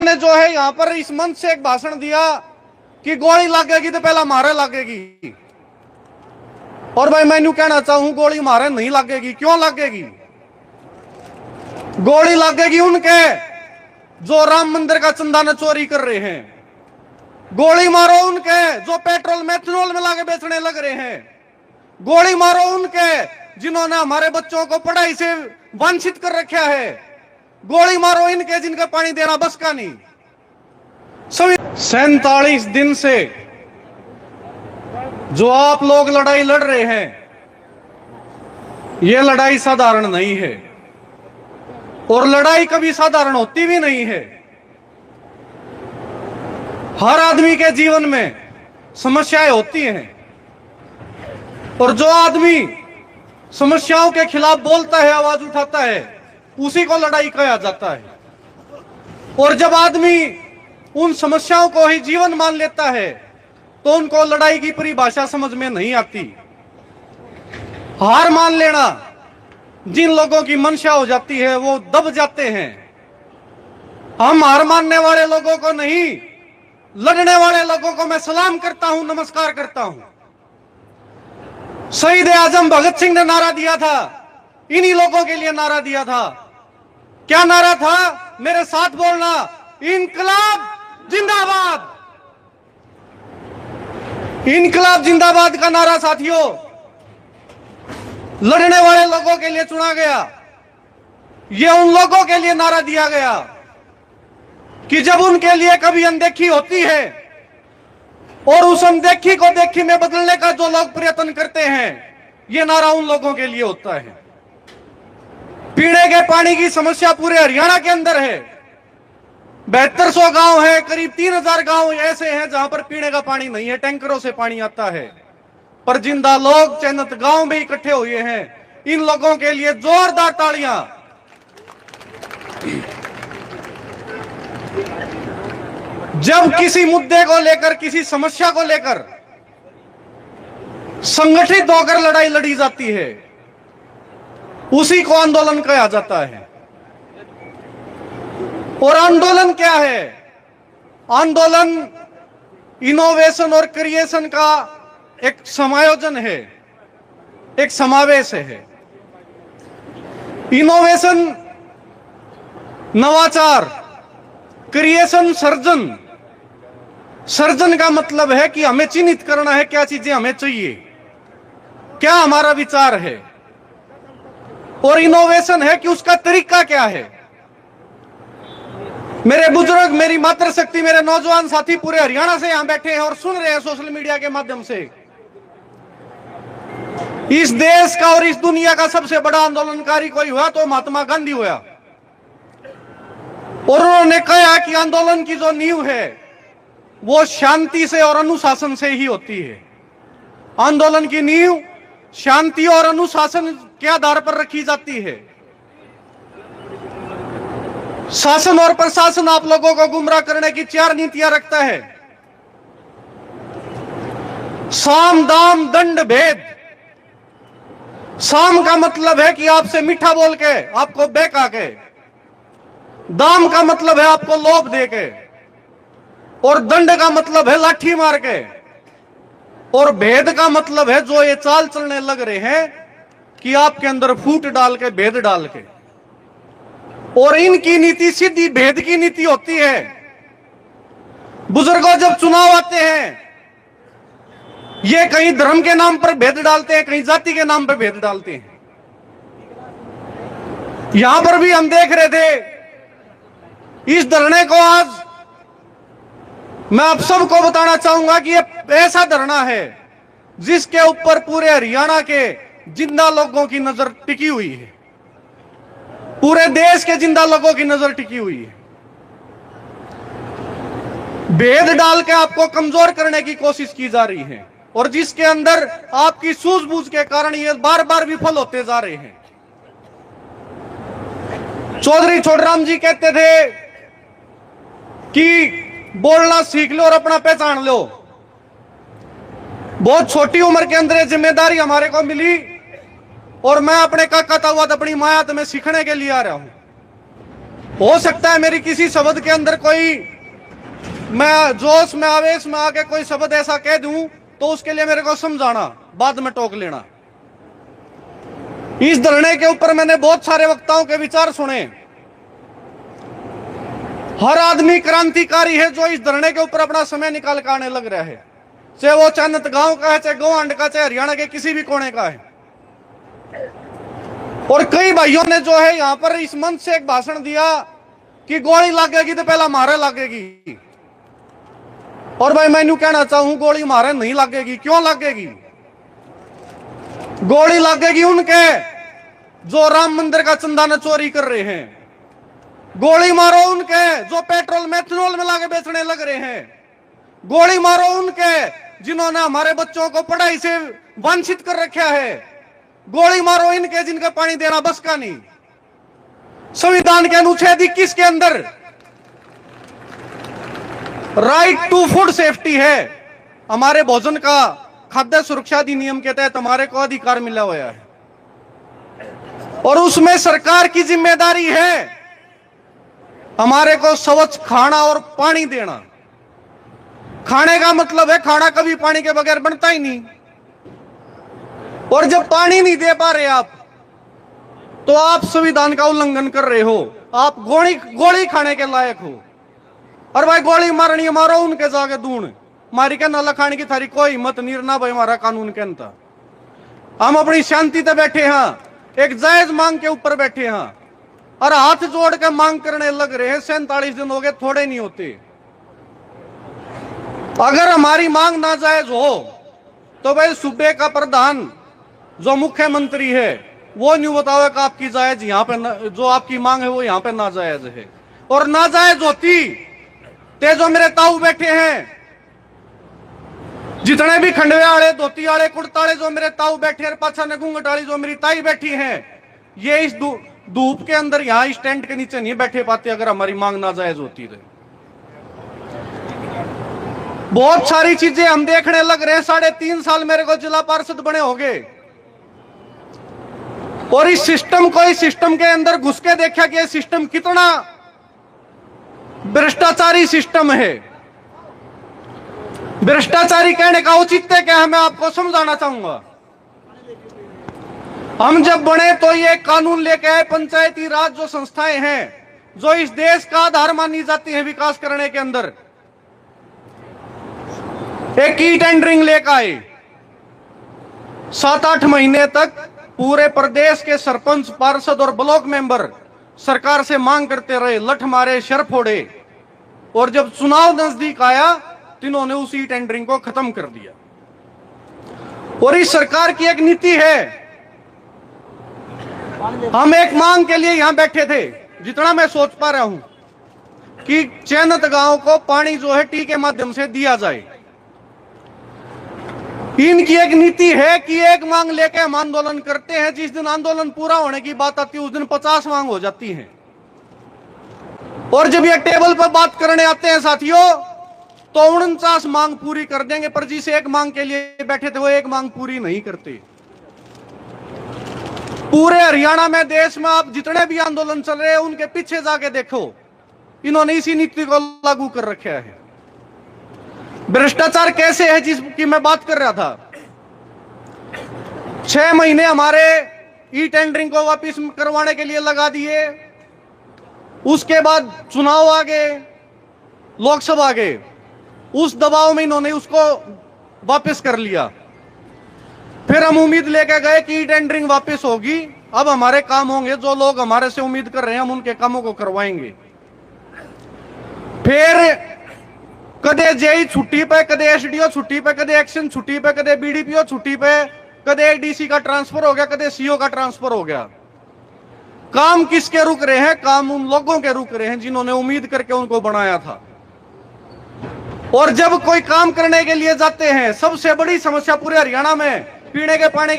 ने जो है यहां पर इस मंच से एक भाषण दिया कि गोली लगेगी तो पहला मारे लगेगी। और भाई मैं यूं कहना चाहूं, गोली मारे नहीं लगेगी। क्यों लगेगी? गोली लगेगी उनके जो राम मंदिर का चंदा न चोरी कर रहे हैं। गोली मारो उनके जो पेट्रोल मेथनॉल में लाके बेचने लग रहे हैं। गोली मारो उनके जिन्होंने हमारे बच्चों को पढ़ाई से वंचित कर रखा है। गोली मारो इनके जिनका पानी देना बस का नहीं। 47 दिन से जो आप लोग लड़ाई लड़ रहे हैं, यह लड़ाई साधारण नहीं है और लड़ाई कभी साधारण होती भी नहीं है। हर आदमी के जीवन में समस्याएं होती हैं और जो आदमी समस्याओं के खिलाफ बोलता है, आवाज उठाता है, उसी को लड़ाई कहा जाता है। और जब आदमी उन समस्याओं को ही जीवन मान लेता है तो उनको लड़ाई की परिभाषा समझ में नहीं आती। हार मान लेना जिन लोगों की मंशा हो जाती है वो दब जाते हैं। हम हार मानने वाले लोगों को नहीं, लड़ने वाले लोगों को मैं सलाम करता हूं, नमस्कार करता हूं। शहीद आजम भगत सिंह ने नारा दिया था, इन्हीं लोगों के लिए नारा दिया था। क्या नारा था? मेरे साथ बोलना, इनकलाब जिंदाबाद। इनकलाब जिंदाबाद का नारा साथियों लड़ने वाले लोगों के लिए चुना गया। यह उन लोगों के लिए नारा दिया गया कि जब उनके लिए कभी अनदेखी होती है और उस अनदेखी को देखी में बदलने का जो लोग प्रयत्न करते हैं, यह नारा उन लोगों के लिए होता है। पीने के पानी की समस्या पूरे हरियाणा के अंदर है। 7200 गांव है, करीब 3000 गांव ऐसे हैं जहां पर पीने का पानी नहीं है, टैंकरों से पानी आता है। पर जिंदा लोग चैनत गांव में इकट्ठे हुए हैं। इन लोगों के लिए जोरदार तालियां। जब किसी मुद्दे को लेकर, किसी समस्या को लेकर संगठित होकर लड़ाई लड़ी जाती है, उसी को आंदोलन कहा जाता है। और आंदोलन क्या है? आंदोलन इनोवेशन और क्रिएशन का एक समायोजन है, एक समावेश है। इनोवेशन नवाचार, क्रिएशन सृजन। सृजन का मतलब है कि हमें चिन्हित करना है क्या चीजें हमें चाहिए, क्या हमारा विचार है। और इनोवेशन है कि उसका तरीका क्या है। मेरे बुजुर्ग, मेरी मातृशक्ति, मेरे नौजवान साथी पूरे हरियाणा से यहां बैठे हैं और सुन रहे हैं सोशल मीडिया के माध्यम से। इस देश का और इस दुनिया का सबसे बड़ा आंदोलनकारी कोई हुआ तो महात्मा गांधी हुआ। और उन्होंने कहा कि आंदोलन की जो नींव है वो शांति से और अनुशासन से ही होती है। आंदोलन की नींव शांति और अनुशासन के आधार पर रखी जाती है। शासन और प्रशासन आप लोगों को गुमराह करने की 4 नीतियां रखता है। साम, दाम, दंड, भेद। साम का मतलब है कि आपसे मीठा बोल के, आपको बहका के। दाम का मतलब है आपको लोभ दे के। और दंड का मतलब है लाठी मार के। और भेद का मतलब है जो ये चाल चलने लग रहे हैं कि आपके अंदर फूट डाल के, भेद डाल के। और इनकी नीति सीधी भेद की नीति होती है। बुजुर्गों, जब चुनाव आते हैं, ये कहीं धर्म के नाम पर भेद डालते हैं, कहीं जाति के नाम पर भेद डालते हैं। यहां पर भी हम देख रहे थे इस धरने को। आज मैं आप सबको बताना चाहूंगा कि ये ऐसा धरना है जिसके ऊपर पूरे हरियाणा के जिंदा लोगों की नजर टिकी हुई है। पूरे देश के जिंदा लोगों की नजर टिकी हुई है। भेद डाल के आपको कमजोर करने की कोशिश की जा रही है और जिसके अंदर आपकी सूझबूझ के कारण ये बार बार विफल होते जा रहे हैं। चौधरी छोटराम जी कहते थे कि बोलना सीख लो और अपना पहचान लो। बहुत छोटी उम्र के अंदर जिम्मेदारी हमारे को मिली और मैं अपने काका ताऊ अपनी माया तो मैं सीखने के लिए आ रहा हूं। हो सकता है मेरी किसी शब्द के अंदर कोई, मैं जोश में आवेश में आके कोई शब्द ऐसा कह दूं तो उसके लिए मेरे को समझाना, बाद में टोक लेना। इस धरने के ऊपर मैंने बहुत सारे वक्ताओं के विचार सुने। हर आदमी क्रांतिकारी है जो इस धरने के ऊपर अपना समय निकाल कर आने लग रहा है, चाहे वो चांदत गांव का है, चाहे गोवांड का, चाहे हरियाणा के किसी भी कोने का है। और कई भाइयों ने जो है यहां पर इस मंच से एक भाषण दिया कि गोली लगेगी तो पहला मारे लगेगी। और भाई मैं यूं कहना चाहूं, गोली मारे नहीं लगेगी। क्यों लगेगी? गोली लगेगी उनके जो राम मंदिर का चंदा न चोरी कर रहे हैं। गोली मारो उनके जो पेट्रोल मेथनॉल में लाके बेचने लग रहे हैं। गोली मारो उनके जिन्होंने हमारे बच्चों को पढ़ाई से वंचित कर रखा है। गोली मारो इनके जिनका पानी देना बस का नहीं। संविधान के अनुच्छेद 21 के अंदर राइट टू फूड सेफ्टी है, हमारे भोजन का खाद्य सुरक्षा अधिनियम के तहत हमारे को अधिकार मिला हुआ है। और उसमें सरकार की जिम्मेदारी है हमारे को स्वच्छ खाना और पानी देना। खाने का मतलब है खाना कभी पानी के बगैर बनता ही नहीं। और जब पानी नहीं दे पा रहे आप, तो आप संविधान का उल्लंघन कर रहे हो। आप गोली खाने के लायक हो। और भाई गोली मारनी मारो उनके जाके दून मारी के नाला खाने की थारी कोई हिम्मत नहीं ना भाई, हमारा कानून के अंतर। हम अपनी शांति से बैठे हैं, एक जायज मांग के ऊपर बैठे हैं और हाथ जोड़ के मांग करने लग रहे हैं। 47 दिन हो गए, थोड़े नहीं होते। अगर हमारी मांग नाजायज हो तो भाई सूबे का प्रधान जो मुख्यमंत्री है वो न्यू बताओ कि आपकी जायज यहां पे जो आपकी मांग है वो यहां पे नाजायज है। और नाजायज होती ते जो मेरे ताऊ बैठे हैं, जितने भी खंडवे वाले, धोती वाले, कुर्ता वाले जो मेरे ताऊ बैठे हैं, पाछा ने घूंघट वाली जो मेरी ताई बैठी हैं, ये इस धूप के अंदर यहाँ इस टेंट के नीचे नहीं बैठे पाते अगर हमारी मांग नाजायज होती तो। बहुत सारी चीजें हम देखने लग रहे हैं। 3.5 साल मेरे को जिला पार्षद बने हो गए और इस सिस्टम के अंदर घुस के देखा कि ये सिस्टम कितना भ्रष्टाचारी सिस्टम है। भ्रष्टाचारी कहने का औचित्य क्या है मैं आपको समझाना चाहूंगा। हम जब बने तो ये कानून लेके आए, पंचायती राज जो संस्थाएं हैं जो इस देश का आधार मानी जाती है विकास करने के अंदर, एक ई टेंडरिंग लेकर आए। 7-8 महीने तक पूरे प्रदेश के सरपंच, पार्षद और ब्लॉक मेंबर सरकार से मांग करते रहे, लठ मारे, शर फोड़े। और जब चुनाव नजदीक आया तो इन्होंने उसी टेंडरिंग को खत्म कर दिया। और इस सरकार की एक नीति है, हम एक मांग के लिए यहां बैठे थे, जितना मैं सोच पा रहा हूं कि चैनत गांव को पानी जो है टी के माध्यम से दिया जाए। इनकी एक नीति है कि एक मांग लेके हम आंदोलन करते हैं, जिस दिन आंदोलन पूरा होने की बात आती है उस दिन 50 मांग हो जाती है। और जब ये टेबल पर बात करने आते हैं साथियों तो 49 मांग पूरी कर देंगे, पर जिस एक मांग के लिए बैठे थे वो एक मांग पूरी नहीं करते। पूरे हरियाणा में, देश में आप जितने भी आंदोलन चल रहे हैं उनके पीछे जाके देखो, इन्होंने इसी नीति को लागू कर रखा है। भ्रष्टाचार कैसे है जिसकी मैं बात कर रहा था। 6 महीने हमारे ई टेंडरिंग को वापस करवाने के लिए लगा दिए। उसके बाद चुनाव आ गए, लोकसभा आ गए, उस दबाव में इन्होंने उसको वापस कर लिया। फिर हम उम्मीद लेकर गए कि ई टेंडरिंग वापस होगी, अब हमारे काम होंगे, जो लोग हमारे से उम्मीद कर रहे हैं हम उनके कामों को करवाएंगे। फिर कदे जेई छुट्टी पे, कदे एसडीओ छुट्टी पे, कदे एक्शन छुट्टी पे, कदे बीडीपीओ छुट्टी पे, कदे डीसी का ट्रांसफर हो गया, कदे सीओ का ट्रांसफर हो गया। काम किसके रुक रहे हैं? काम उन लोगों के रुक रहे हैं जिन्होंने उम्मीद करके उनको बनाया था। और जब कोई काम करने के लिए जाते हैं, सबसे बड़ी समस्या पूरे हरियाणा में पीने के पानी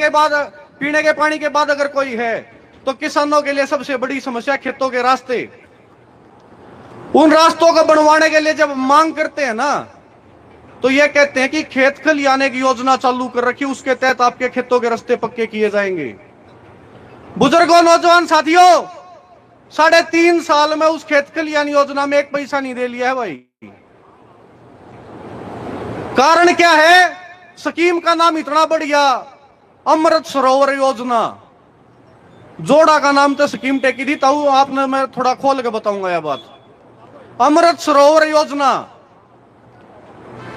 के बाद अगर कोई है तो किसानों के लिए सबसे बड़ी समस्या खेतों के रास्ते। उन रास्तों को बनवाने के लिए जब मांग करते हैं ना तो ये कहते हैं कि खेत खलियाने की योजना चालू कर रखी, उसके तहत आपके खेतों के रास्ते पक्के किए जाएंगे। बुजुर्गों, नौजवान साथियों, 3.5 साल में उस खेत कल्याण योजना में 1 पैसा नहीं दे लिया है भाई। कारण क्या है? स्कीम का नाम इतना बढ़िया, अमृत सरोवर योजना। जोड़ा का नाम तो स्कीम टेकी थी, तो आपने, मैं थोड़ा खोल के बताऊंगा यह बात। अमृत सरोवर योजना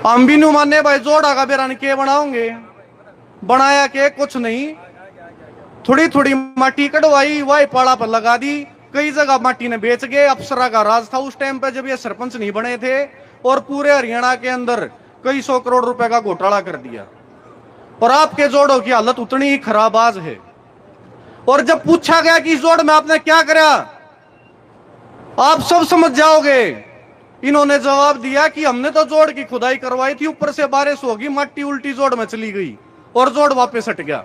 हम भी नहीं माने भाई। जोड़ा का बेरान के बनाओगे? बनाया के कुछ नहीं, थोड़ी थोड़ी माटी कटवाई, वाई पाड़ा पर लगा दी, कई जगह माटी ने बेच गए। अप्सरा का राज था उस टाइम पे जब ये सरपंच नहीं बने थे, और पूरे हरियाणा के अंदर कई 100 करोड़ रुपए का घोटाला कर दिया। और आपके जोड़ों की हालत उतनी ही खराब आज है। और जब पूछा गया कि इस जोड़ में आपने क्या करा, आप सब समझ जाओगे। इन्होंने जवाब दिया कि हमने तो जोड़ की खुदाई करवाई थी, ऊपर से बारिश होगी, मट्टी उल्टी जोड़ में चली गई और जोड़ वापस हट गया।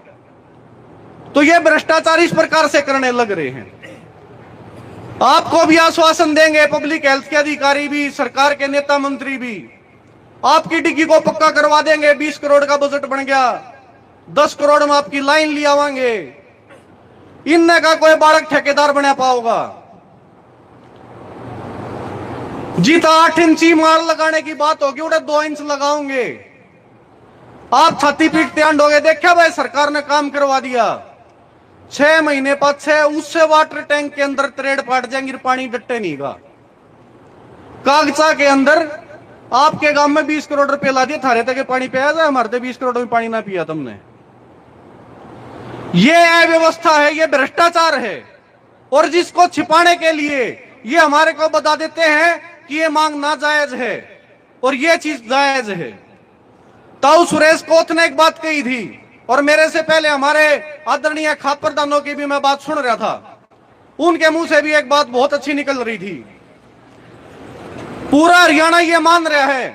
तो ये भ्रष्टाचार इस प्रकार से करने लग रहे हैं। आपको भी आश्वासन देंगे, पब्लिक हेल्थ के अधिकारी भी, सरकार के नेता मंत्री भी, आपकी डिग्गी को पक्का करवा देंगे। 20 करोड़ का बजट बन गया, 10 करोड़ में आपकी लाइन ले आवांगे। इनने का कोई बालक ठेकेदार बना पाओगा? जीता 8 इंची मार लगाने की बात होगी, उड़े 2 इंच लगाओगे। आप छाती पीटते आंडोगे। देखा भाई, सरकार ने काम करवा दिया। 6 महीने पाछे उससे वाटर टैंक के अंदर त्रेड़ पाट जाएंगे, पानी डट्टे नहीं का। कागजा के अंदर आपके गांव में 20 करोड़ रुपए ला दिए, थारे तक पानी पिया जाए, हमारे तो 20 करोड़ में पानी ना पिया तुमने। ये अव्यवस्था है, ये भ्रष्टाचार है। और जिसको छिपाने के लिए ये हमारे को बता देते हैं कि ये मांग नाजायज है और ये चीज जायज है। ताऊ सुरेश कोथ ने एक बात कही थी, और मेरे से पहले हमारे आदरणीय खाद्य प्रधानों की भी मैं बात सुन रहा था, उनके मुंह से भी एक बात बहुत अच्छी निकल रही थी। पूरा हरियाणा ये मान रहा है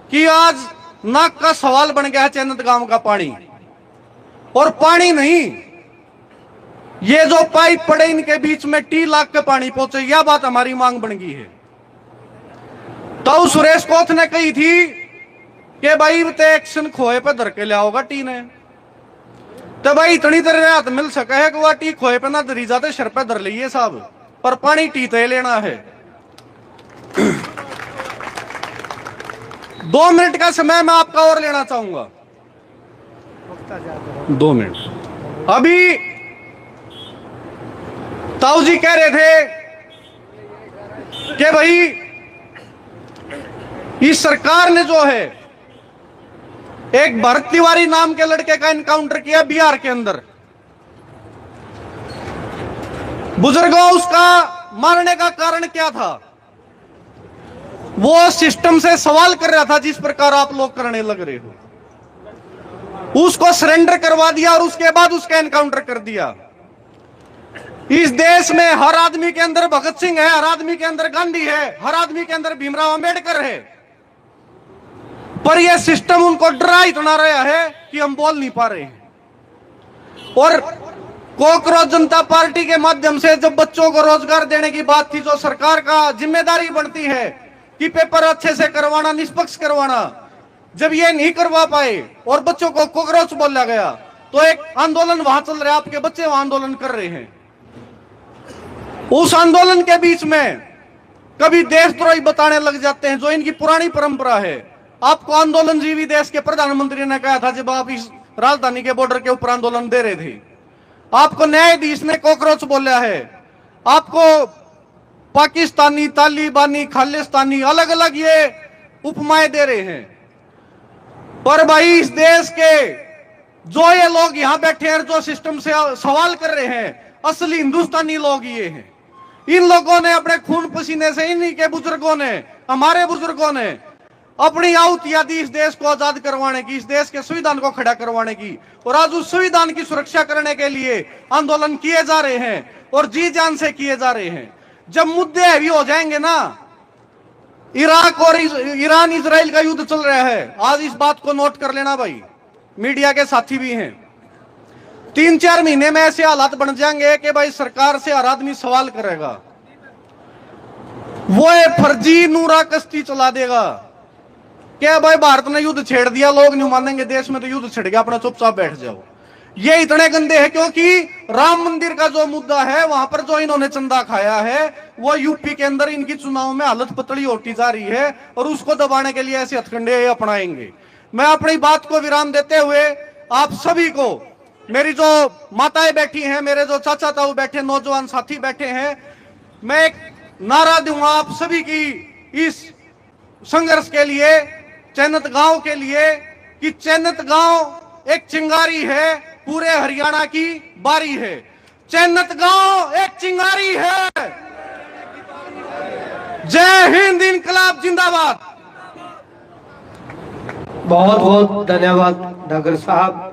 कि आज नाक का सवाल बन गया है चैनत गांव का पानी। और पानी नहीं, ये जो पाइप पड़े इनके बीच में टी लाख के पानी पहुंचे, यह बात हमारी मांग बन गई है। तो सुरेश कोथ ने कही थी कि भाई ते एक्शन खोए पे धर के लिया टी ने, तो भाई इतनी देर रात मिल सका है कि वह टी खोए पे ना धरी जाते, शर पे धर लीजिए साहब, पर पानी टी ते लेना है। 2 मिनट का समय मैं आपका और लेना चाहूंगा। 2 मिनट। अभी ताऊ जी कह रहे थे कि भाई इस सरकार ने जो है एक भरत तिवारी नाम के लड़के का एनकाउंटर किया बिहार के अंदर। बुजुर्गों, उसका मारने का कारण क्या था? वो सिस्टम से सवाल कर रहा था, जिस प्रकार आप लोग करने लग रहे हो। उसको सरेंडर करवा दिया और उसके बाद उसका एनकाउंटर कर दिया। इस देश में हर आदमी के अंदर भगत सिंह है, हर आदमी के अंदर गांधी है, हर आदमी के अंदर भीमराव अंबेडकर है, पर यह सिस्टम उनको डरा इतना रहा है कि हम बोल नहीं पा रहे हैं। और कॉकरोच जनता पार्टी के माध्यम से जब बच्चों को रोजगार देने की बात थी, जो सरकार का जिम्मेदारी बनती है कि पेपर अच्छे से करवाना, निष्पक्ष करवाना, जब ये नहीं करवा पाए और बच्चों को कॉकरोच बोला गया, तो एक आंदोलन वहां चल रहा है, आपके बच्चे वहां आंदोलन कर रहे हैं। उस आंदोलन के बीच में कभी देशद्रोही बताने लग जाते हैं, जो इनकी पुरानी परंपरा है। आपको आंदोलन जीवी देश के प्रधानमंत्री ने कहा था जब आप इस राजधानी के बॉर्डर के ऊपर आंदोलन दे रहे थे। आपको न्यायाधीश ने कॉकरोच बोला है, आपको पाकिस्तानी, तालिबानी, खालिस्तानी, अलग अलग ये उपमाएं दे रहे हैं। पर भाई इस देश के जो ये लोग यहां बैठे हैं, जो सिस्टम से सवाल कर रहे हैं, असली हिंदुस्तानी लोग ये हैं। इन लोगों ने अपने खून पसीने से, इन्हीं के बुजुर्गों ने, हमारे बुजुर्गों ने अपनी आहुतियां दी इस देश को आजाद करवाने की, इस देश के संविधान को खड़ा करवाने की। और आज उस संविधान की सुरक्षा करने के लिए आंदोलन किए जा रहे हैं और जी जान से किए जा रहे हैं। जब मुद्दे हैवी हो जाएंगे ना, इराक और ईरान इजराइल का युद्ध चल रहा है, आज इस बात को नोट कर लेना भाई, मीडिया के साथी भी हैं। 3-4 महीने में ऐसे हालात बन जाएंगे कि भाई सरकार से हर आदमी सवाल करेगा, वो फर्जी नूरा कश्ती चला देगा। क्या भाई भारत ने युद्ध छेड़ दिया, लोग नहीं मानेंगे, देश में तो युद्ध छिड़ गया, अपना चुपचाप बैठ जाओ। ये इतने गंदे हैं क्योंकि राम मंदिर का जो मुद्दा है, वहां पर जो इन्होंने चंदा खाया है, वो यूपी के अंदर इनकी चुनाव में हालत पतली होती जा रही है और उसको दबाने के लिए ऐसे हथकंडे अपनाएंगे। मैं अपनी बात को विराम देते हुए आप सभी को, मेरी जो माताएं बैठी हैं, मेरे जो चाचा ताऊ बैठे, नौजवान साथी बैठे हैं, मैं एक नारा दूंगा आप सभी की इस संघर्ष के लिए, चैनत गांव के लिए, कि चैनत गांव एक चिंगारी है, पूरे हरियाणा की बारी है। चैनत गांव एक चिंगारी है। जय हिंद, इनकलाब जिंदाबाद। बहुत बहुत धन्यवाद डागर साहब।